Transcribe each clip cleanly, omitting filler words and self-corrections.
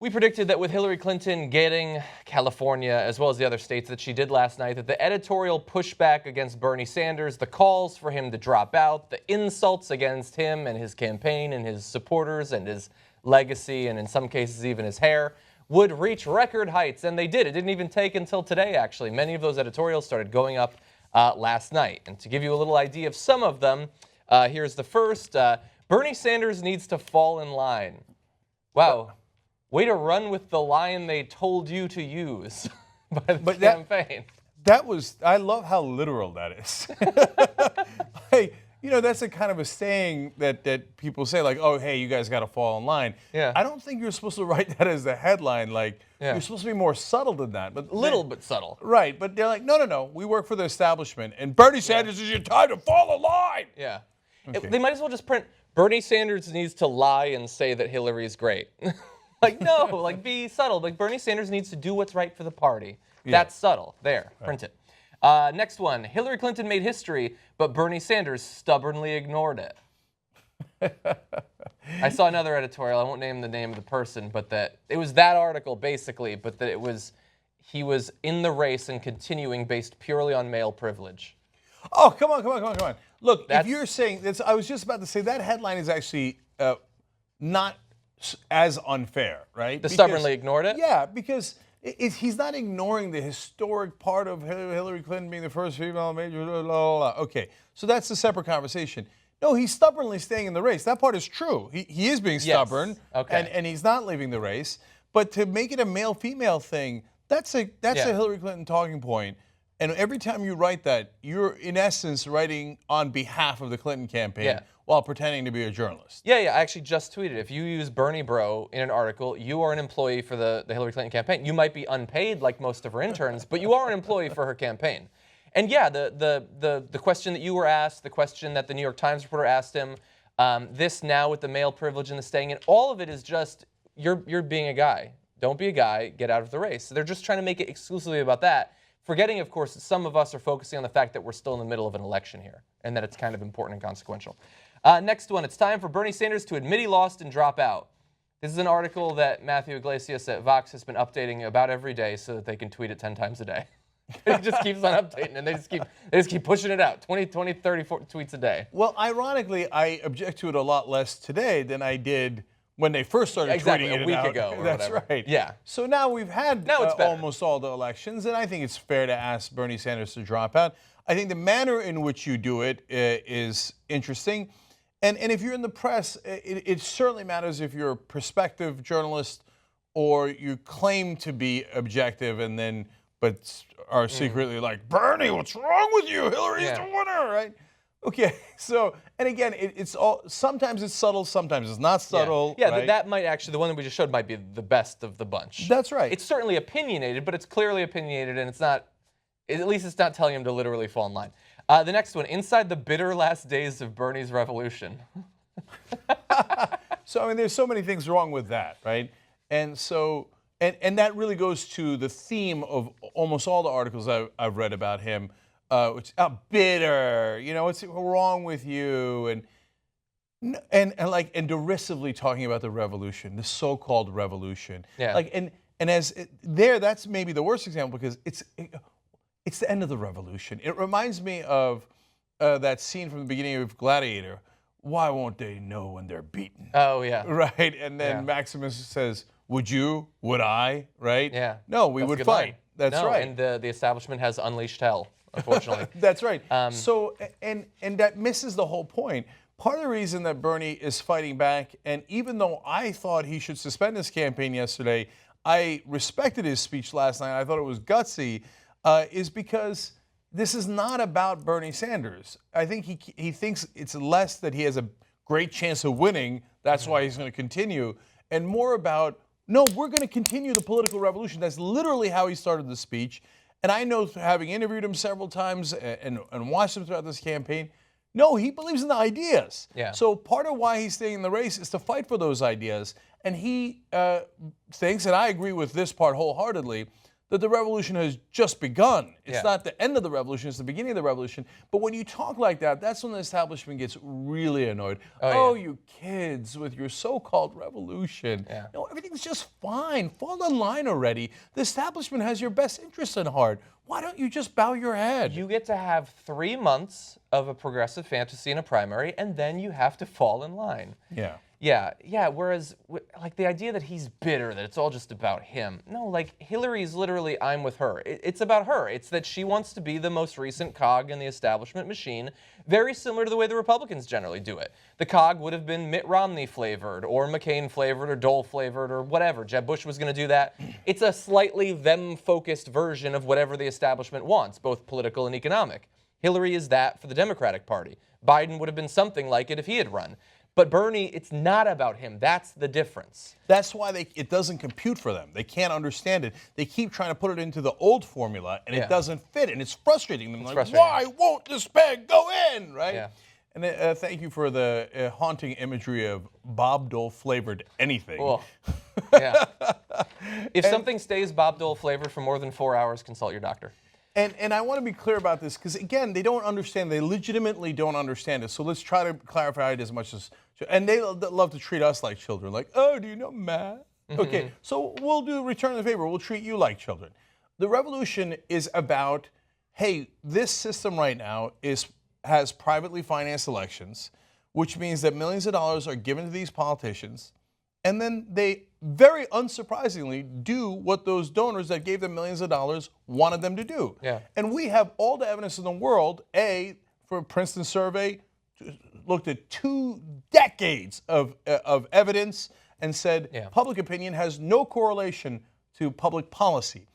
We predicted that with Hillary Clinton getting California, as well as the other states that she did last night, that the editorial pushback against Bernie Sanders, the calls for him to drop out, the insults against him and his campaign and his supporters and his legacy, and in some cases even his hair, would reach record heights. And they did. It didn't even take until today, actually. Many of those editorials started going up last night. And to give you a little idea of some of them, here's the first. Bernie Sanders needs to fall in line. Wow. Way to run with the line they told you to use by the campaign. I love how literal that is. That's a kind of a saying that people say, like, oh, hey, you guys got to fall in line. Yeah. I don't think you're supposed to write that as the headline. Like, you're supposed to be more subtle than that. But little bit subtle. Right, but they're like, no, we work for the establishment, and Bernie Sanders is your time to fall in line. Yeah. Okay. They might as well just print, Bernie Sanders needs to lie and say that Hillary's great. Like, no, like, be subtle. Like, Bernie Sanders needs to do what's right for the party. Yeah. That's subtle. There, print it. Next one. Hillary Clinton made history, but Bernie Sanders stubbornly ignored it. I saw another editorial. I won't name the name of the person, but that it was that article, basically, but that he was in the race and continuing based purely on male privilege. Oh, come on. Look, if you're saying this, I was just about to say that headline is actually not as unfair, right? Stubbornly ignored it? Yeah, because he's not ignoring the historic part of Hillary Clinton being the first female major, blah, blah, blah. Okay, so that's a separate conversation. No, he's stubbornly staying in the race. That part is true. He is being stubborn, and he's not leaving the race. But to make it a male-female thing, that's a Hillary Clinton talking point. And every time you write that, you're in essence writing on behalf of the Clinton campaign while pretending to be a journalist. Yeah, I actually just tweeted. If you use Bernie Bro in an article, you are an employee for the Hillary Clinton campaign. You might be unpaid like most of her interns, but you are an employee for her campaign. And yeah, the question that you were asked, the question that the New York Times reporter asked him, this now with the male privilege and the staying in, all of it is just, you're being a guy. Don't be a guy, get out of the race. So they're just trying to make it exclusively about that. Forgetting, of course, that some of us are focusing on the fact that we're still in the middle of an election here and that it's kind of important and consequential. Next one, it's time for Bernie Sanders to admit he lost and drop out. This is an article that Matthew Iglesias at Vox has been updating about every day so that they can tweet it 10 times a day. It just keeps on updating, and they just keep pushing it out, 20, 30, 40 tweets a day. Well, ironically, I object to it a lot less today than I did when they first started tweeting it a week out. ago or That's whatever. right. Yeah. So now we've had almost all the elections, and I think it's fair to ask Bernie Sanders to drop out. I think the manner in which you do it is interesting. And if you're in the press, it certainly matters if you're a prospective journalist or you claim to be objective but are secretly like, Bernie, what's wrong with you? Hillary's the winner, right? Okay, so, and again, sometimes it's subtle, sometimes it's not subtle. Yeah, right? that might actually, the one that we just showed might be the best of the bunch. That's right. It's certainly opinionated, but it's clearly opinionated, and it's not, at least it's not telling him to literally fall in line. The next one, inside the bitter last days of Bernie's revolution. So, I mean, there's so many things wrong with that, right? And so, and that really goes to the theme of almost all the articles I've read about him. Which bitter, what's wrong with you, and derisively talking about the revolution, the so-called revolution. Yeah. That's maybe the worst example because it's the end of the revolution. It reminds me of that scene from the beginning of Gladiator. Why won't they know when they're beaten? Oh yeah. Right, and then Maximus says, "Would you? Would I?" Right? Yeah. No, we would fight. Line. That's right. And the establishment has unleashed hell. Unfortunately. That's right. So, and that misses the whole point. Part of the reason that Bernie is fighting back, and even though I thought he should suspend his campaign yesterday, I respected his speech last night. I thought it was gutsy, is because this is not about Bernie Sanders. I think he thinks it's less that he has a great chance of winning. That's why he's going to continue, and more about, no, we're going to continue the political revolution. That's literally how he started the speech. And I know, having interviewed him several times and watched him throughout this campaign, no, he believes in the ideas. Yeah. So part of why he's staying in the race is to fight for those ideas. And he thinks, and I agree with this part wholeheartedly, that the revolution has just begun. It's Yeah. not the end of the revolution, it's the beginning of the revolution. But when you talk like that, that's when the establishment gets really annoyed. Oh, yeah. You kids with your so-called revolution. Yeah. No, everything's just fine. Fall in line already. The establishment has your best interest at heart. Why don't you just bow your head? You get to have 3 months of a progressive fantasy in a primary, and then you have to fall in line. Yeah. Yeah. Whereas, like the idea that he's bitter, that it's all just about him. No, like Hillary's literally, I'm with her. It's about her. It's that she wants to be the most recent cog in the establishment machine, very similar to the way the Republicans generally do it. The cog would have been Mitt Romney flavored, or McCain flavored, or Dole flavored, or whatever. Jeb Bush was going to do that. It's a slightly them-focused version of whatever the establishment wants, both political and economic. Hillary is that for the Democratic Party. Biden would have been something like it if he had run. But Bernie, it's not about him. That's the difference. That's why it doesn't compute for them. They can't understand it. They keep trying to put it into the old formula, and Yeah. it doesn't fit, and it's frustrating them. Like, frustrating. why won't this peg go in, right? Yeah. And thank you for the haunting imagery of Bob Dole flavored anything. Cool. Yeah. If something stays Bob Dole flavored for more than 4 hours, consult your doctor. And I want to be clear about this because, again, they don't understand. They legitimately don't understand it. So let's try to clarify it as much as. And they love to treat us like children. Like, oh, do you know math? Okay, so we'll do return the favor. We'll treat you like children. The revolution is about, hey, this system right now has privately financed elections, which means that millions of dollars are given to these politicians, and then they, very unsurprisingly, do what those donors that gave them millions of dollars wanted them to do. Yeah. And we have all the evidence in the world. For a Princeton survey, looked at 2 decades of evidence and said public opinion has no correlation to public policy.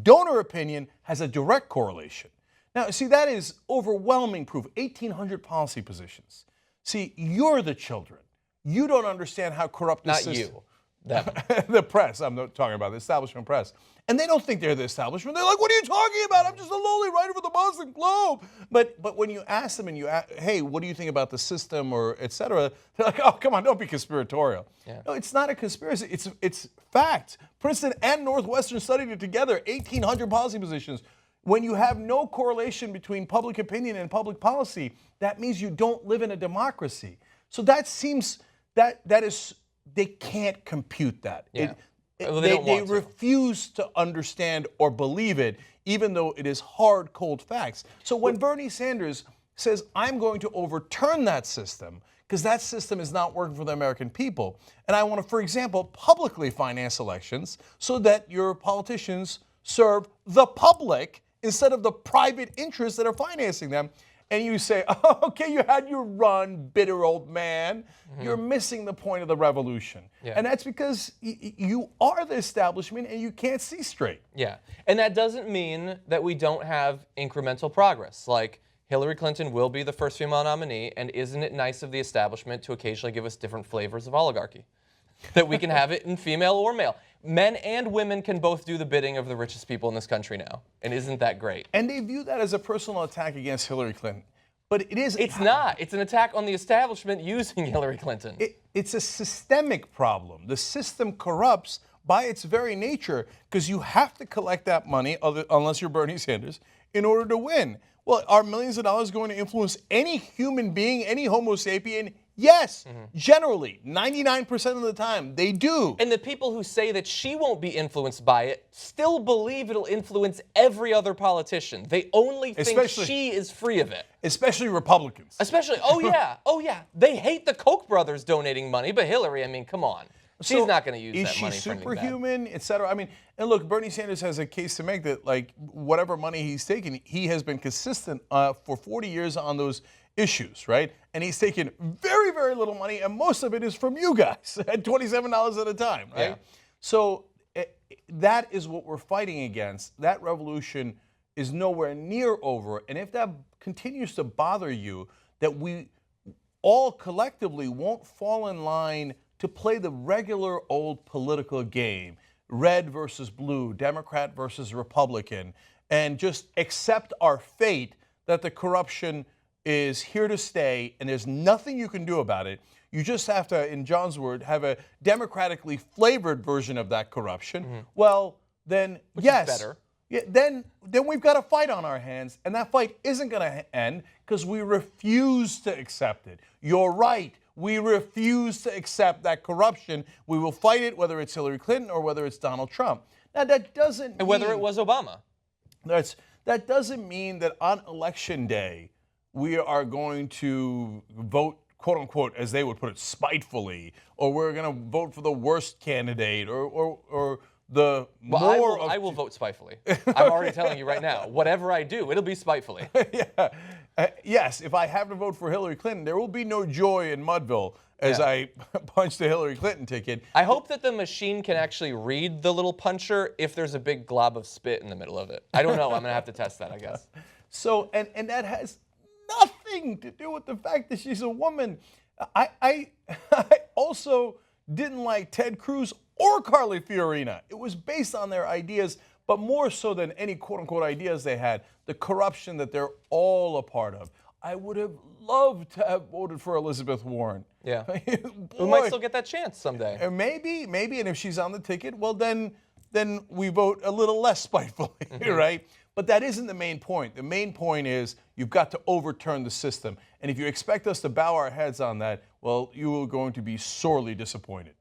Donor opinion has a direct correlation. Now, see, that is overwhelming proof. 1,800 policy positions. See, you're the children. You don't understand how corrupt this Not system. you. Them. The press, I'm not talking about the establishment press. And they don't think they're the establishment. They're like, what are you talking about? I'm just a lowly writer for the Boston Globe. But when you ask them and hey, what do you think about the system or et cetera, they're like, oh, come on, don't be conspiratorial. Yeah. No, it's not a conspiracy. It's fact. Princeton and Northwestern studied it together, 1,800 policy positions. When you have no correlation between public opinion and public policy, that means you don't live in a democracy. So that seems, that is, they can't compute that. Yeah. They don't want to. refuse to understand or believe it, even though it is hard, cold facts. So when Bernie Sanders says, I'm going to overturn that system, because that system is not working for the American people, and I want to, for example, publicly finance elections so that your politicians serve the public instead of the private interests that are financing them. And you say, oh, okay, you had your run, bitter old man. You're missing the point of the revolution. Yeah. And that's because you are the establishment and you can't see straight. Yeah, and that doesn't mean that we don't have incremental progress. Like, Hillary Clinton will be the first female nominee, and isn't it nice of the establishment to occasionally give us different flavors of oligarchy? That we can have it in female or male. Men and women can both do the bidding of the richest people in this country now. And isn't that great? And they view that as a personal attack against Hillary Clinton. But it is. It's not. It's an attack on the establishment using Hillary Clinton. It's a systemic problem. The system corrupts by its very nature because you have to collect that money, unless you're Bernie Sanders, in order to win. Well, are millions of dollars going to influence any human being, any Homo sapien? Yes, generally, 99% of the time, they do. And the people who say that she won't be influenced by it still believe it'll influence every other politician. They only think she is free of it. Especially Republicans. Especially, oh yeah. They hate the Koch brothers donating money, but Hillary, I mean, come on. She's not going to use that money for anything bad. Is she superhuman, et cetera? I mean, and look, Bernie Sanders has a case to make that, like, whatever money he's taken, he has been consistent for 40 years on those issues, right? And he's taken very, very little money, and most of it is from you guys at $27 at a time, right? Yeah. So that is what we're fighting against. That revolution is nowhere near over. And if that continues to bother you, that we all collectively won't fall in line to play the regular old political game, red versus blue, Democrat versus Republican, and just accept our fate that the corruption is here to stay and there's nothing you can do about it. You just have to, in John's word, have a democratically flavored version of that corruption. Well, then, Which yes. is better. Yeah, then we've got a fight on our hands, and that fight isn't going to end because we refuse to accept it. You're right. We refuse to accept that corruption. We will fight it, whether it's Hillary Clinton or whether it's Donald Trump. Now, that doesn't mean... And whether it was Obama. That doesn't mean that on Election Day, we are going to vote, quote unquote, as they would put it, spitefully, or we're going to vote for the worst candidate, or the well, I will vote spitefully. I'm already telling you right now. Whatever I do, it'll be spitefully. Yeah. Yes, if I have to vote for Hillary Clinton, there will be no joy in Mudville as I punch the Hillary Clinton ticket. I hope that the machine can actually read the little puncher if there's a big glob of spit in the middle of it. I don't know. I'm going to have to test that, I guess. So, and that has nothing to do with the fact that she's a woman. I also didn't like Ted Cruz or Carly Fiorina. It was based on their ideas, but more so than any quote-unquote ideas they had, the corruption that they're all a part of. I would have loved to have voted for Elizabeth Warren. Yeah. We might still get that chance someday. And maybe, and if she's on the ticket, well, then we vote a little less spitefully, right? But that isn't the main point. The main point is you've got to overturn the system. And if you expect us to bow our heads on that, well, you are going to be sorely disappointed.